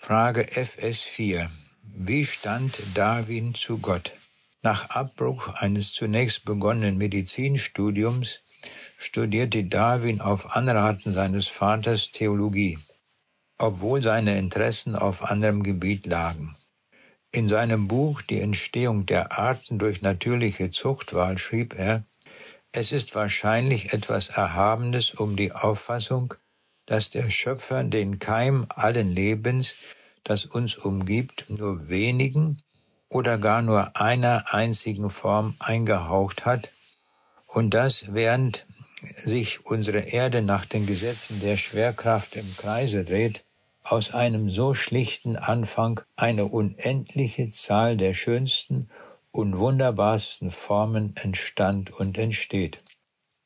Frage FS4. Wie stand Darwin zu Gott? Nach Abbruch eines zunächst begonnenen Medizinstudiums studierte Darwin auf Anraten seines Vaters Theologie, obwohl seine Interessen auf anderem Gebiet lagen. In seinem Buch Die Entstehung der Arten durch natürliche Zuchtwahl schrieb er: Es ist wahrscheinlich etwas Erhabenes um die Auffassung, dass der Schöpfer den Keim allen Lebens, das uns umgibt, nur wenigen oder gar nur einer einzigen Form eingehaucht hat und dass, während sich unsere Erde nach den Gesetzen der Schwerkraft im Kreise dreht, aus einem so schlichten Anfang eine unendliche Zahl der schönsten und wunderbarsten Formen entstand und entsteht.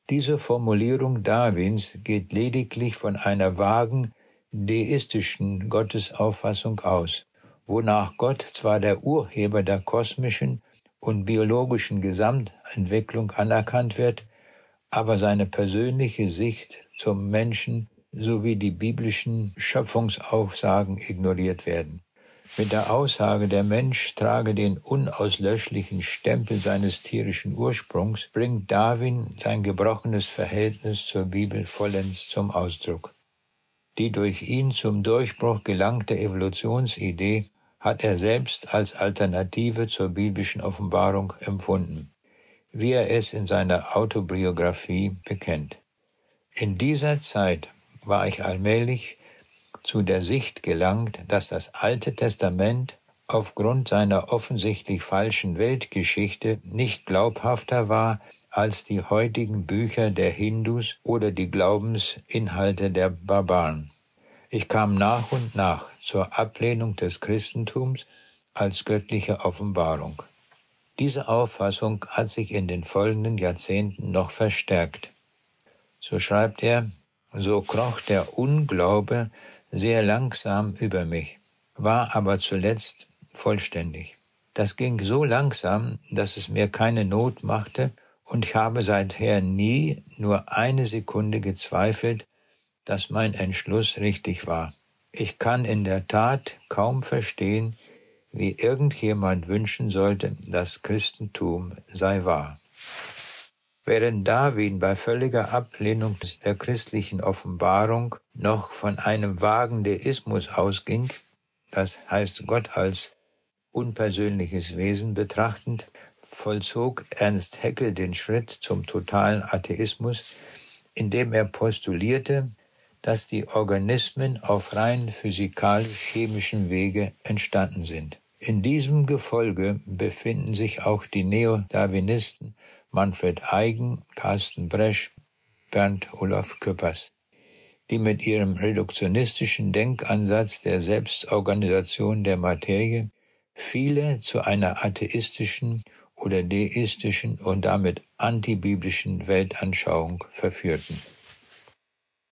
Diese Formulierung Darwins geht lediglich von einer vagen, deistischen Gottesauffassung aus, wonach Gott zwar der Urheber der kosmischen und biologischen Gesamtentwicklung anerkannt wird, aber seine persönliche Sicht zum Menschen sowie die biblischen Schöpfungsaussagen ignoriert werden. Mit der Aussage, der Mensch trage den unauslöschlichen Stempel seines tierischen Ursprungs, bringt Darwin sein gebrochenes Verhältnis zur Bibel vollends zum Ausdruck. Die durch ihn zum Durchbruch gelangte Evolutionsidee hat er selbst als Alternative zur biblischen Offenbarung empfunden, wie er es in seiner Autobiografie bekennt. In dieser Zeit war ich allmählich zu der Sicht gelangt, dass das Alte Testament aufgrund seiner offensichtlich falschen Weltgeschichte nicht glaubhafter war als die heutigen Bücher der Hindus oder die Glaubensinhalte der Barbaren. Ich kam nach und nach zur Ablehnung des Christentums als göttliche Offenbarung. Diese Auffassung hat sich in den folgenden Jahrzehnten noch verstärkt. So schreibt er: So kroch der Unglaube sehr langsam über mich, war aber zuletzt vollständig. Das ging so langsam, dass es mir keine Not machte, und ich habe seither nie nur eine Sekunde gezweifelt, dass mein Entschluss richtig war. Ich kann in der Tat kaum verstehen, wie irgendjemand wünschen sollte, das Christentum sei wahr. Während Darwin bei völliger Ablehnung der christlichen Offenbarung noch von einem vagen Deismus ausging, das heißt Gott als unpersönliches Wesen betrachtend, vollzog Ernst Haeckel den Schritt zum totalen Atheismus, indem er postulierte, dass die Organismen auf rein physikalisch-chemischen Wege entstanden sind. In diesem Gefolge befinden sich auch die Neo-Darwinisten Manfred Eigen, Carsten Bresch, Bernd Olaf Küppers, die mit ihrem reduktionistischen Denkansatz der Selbstorganisation der Materie viele zu einer atheistischen oder deistischen und damit antibiblischen Weltanschauung verführten.